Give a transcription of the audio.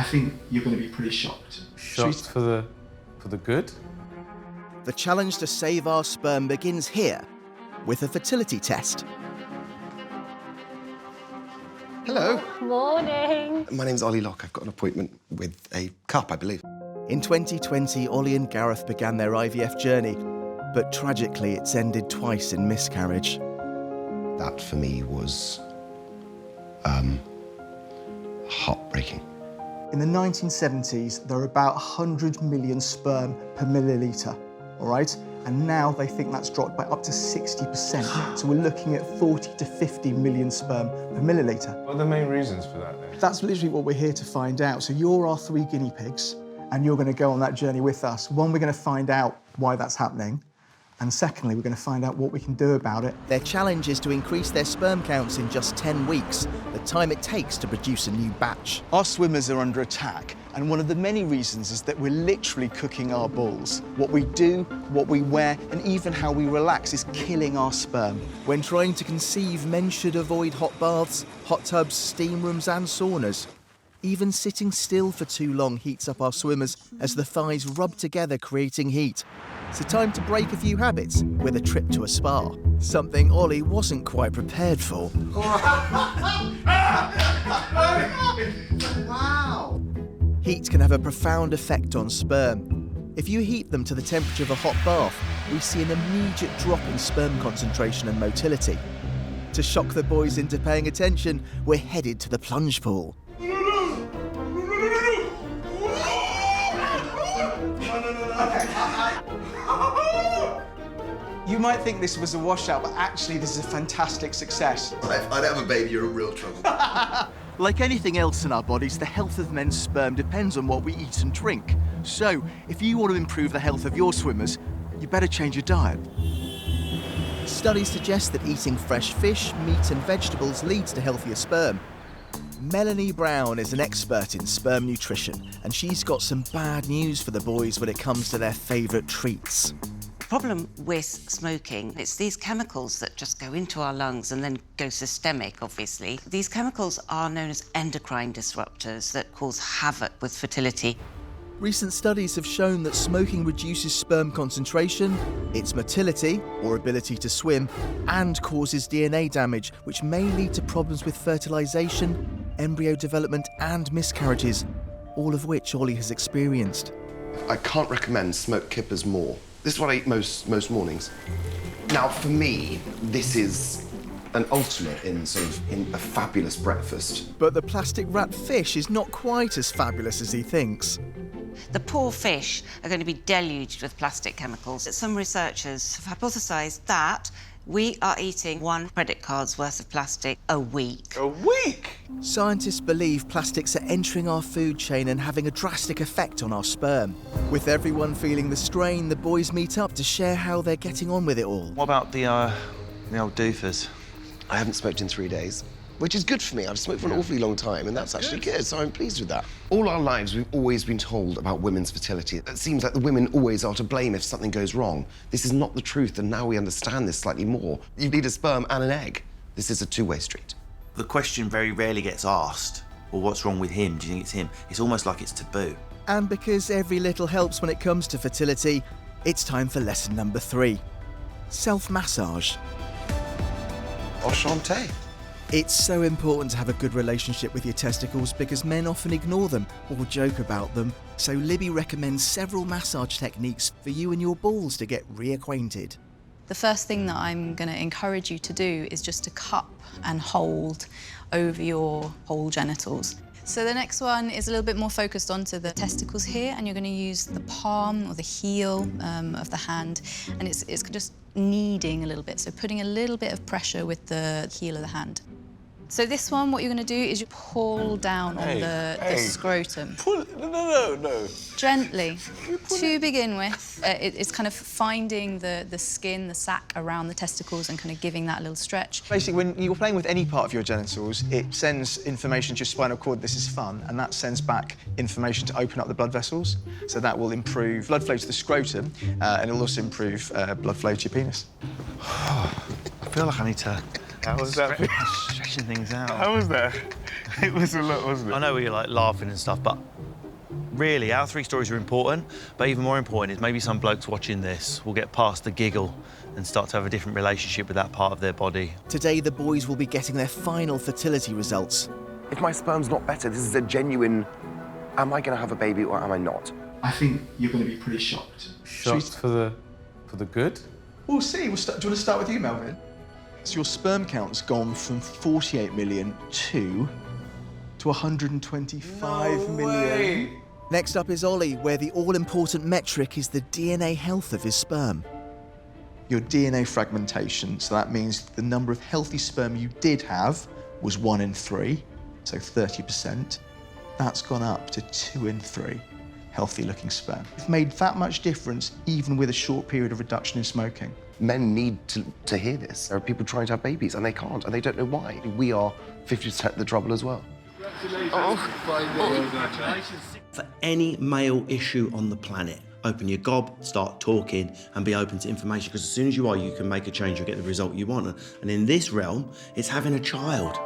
think you're going to be pretty shocked. Shocked for the good? The challenge to save our sperm begins here with a fertility test. Hello. Morning. My name's Ollie Locke. I've got an appointment with a cup, I believe. In 2020, Ollie and Gareth began their IVF journey, but tragically it's ended twice in miscarriage. That, for me, was heartbreaking. In the 1970s, there were about 100 million sperm per milliliter, all right? And now they think that's dropped by up to 60%. So we're looking at 40 to 50 million sperm per milliliter. What are the main reasons for that, then? That's literally what we're here to find out. So you're our 3 guinea pigs, and you're going to go on that journey with us. One, we're going to find out why that's happening. And secondly, we're going to find out what we can do about it. Their challenge is to increase their sperm counts in just 10 weeks, the time it takes to produce a new batch. Our swimmers are under attack, and one of the many reasons is that we're literally cooking our balls. What we do, what we wear, and even how we relax is killing our sperm. When trying to conceive, men should avoid hot baths, hot tubs, steam rooms and saunas. Even sitting still for too long heats up our swimmers as the thighs rub together, creating heat. So time to break a few habits with a trip to a spa, something Ollie wasn't quite prepared for. Wow! Heat can have a profound effect on sperm. If you heat them to the temperature of a hot bath, we see an immediate drop in sperm concentration and motility. To shock the boys into paying attention, we're headed to the plunge pool. You might think this was a washout, but actually this is a fantastic success. If I'd have a baby, you're in real trouble. Like anything else in our bodies, the health of men's sperm depends on what we eat and drink. So, if you want to improve the health of your swimmers, you better change your diet. Studies suggest that eating fresh fish, meat and vegetables leads to healthier sperm. Melanie Brown is an expert in sperm nutrition, and she's got some bad news for the boys when it comes to their favourite treats. Problem with smoking, it's these chemicals that just go into our lungs and then go systemic, obviously. These chemicals are known as endocrine disruptors that cause havoc with fertility. Recent studies have shown that smoking reduces sperm concentration, its motility, or ability to swim, and causes DNA damage, which may lead to problems with fertilisation, embryo development and miscarriages, all of which Ollie has experienced. I can't recommend smoked kippers more. This is what I eat most mornings. Now, for me, this is an ultimate in a fabulous breakfast. But the plastic-wrapped fish is not quite as fabulous as he thinks. The poor fish are going to be deluged with plastic chemicals. Some researchers have hypothesised that we are eating 1 credit card's worth of plastic a week. A week? Scientists believe plastics are entering our food chain and having a drastic effect on our sperm. With everyone feeling the strain, the boys meet up to share how they're getting on with it all. What about the old doofers? I haven't smoked in 3 days, which is good for me. I've smoked for an awfully long time, and that's actually good, so I'm pleased with that. All our lives, we've always been told about women's fertility. It seems like the women always are to blame if something goes wrong. This is not the truth, and now we understand this slightly more. You need a sperm and an egg. This is a two-way street. The question very rarely gets asked, well, what's wrong with him? Do you think it's him? It's almost like it's taboo. And because every little helps when it comes to fertility, it's time for lesson number 3. Self-massage. Enchanté. It's so important to have a good relationship with your testicles because men often ignore them or joke about them. So Libby recommends several massage techniques for you and your balls to get reacquainted. The first thing that I'm going to encourage you to do is just to cup and hold over your whole genitals. So the next one is a little bit more focused onto the testicles here, and you're going to use the palm or the heel of the hand, and it's just kneading a little bit, so putting a little bit of pressure with the heel of the hand. So this one, what you're going to do is you pull down on the scrotum. No. Gently, to begin with. It's kind of finding the skin, the sac around the testicles and kind of giving that little stretch. Basically, when you're playing with any part of your genitals, it sends information to your spinal cord, this is fun, and that sends back information to open up the blood vessels. So that will improve blood flow to the scrotum, and it'll also improve blood flow to your penis. I feel like I need to... How was that? Stretching things out. How was that? It was a lot, wasn't it? I know we were like laughing and stuff, but really, our 3 stories are important, but even more important is maybe some blokes watching this will get past the giggle and start to have a different relationship with that part of their body. Today, the boys will be getting their final fertility results. If my sperm's not better, this is a genuine, am I going to have a baby or am I not? I think you're going to be pretty shocked. Shocked for the good? We'll see. Do you want to start with you, Melvin? So your sperm count's gone from 48 million to 125 million. Next up is Ollie, where the all-important metric is the DNA health of his sperm. Your DNA fragmentation, so that means the number of healthy sperm you did have was 1 in 3, so 30%. That's gone up to 2 in 3 healthy-looking sperm. It's made that much difference even with a short period of reduction in smoking. Men need to hear this. There are people trying to have babies and they can't, and they don't know why. We are 50% of the trouble as well. For any male issue on the planet, open your gob, start talking, and be open to information, because as soon as you are, you can make a change, you'll get the result you want. And in this realm, it's having a child.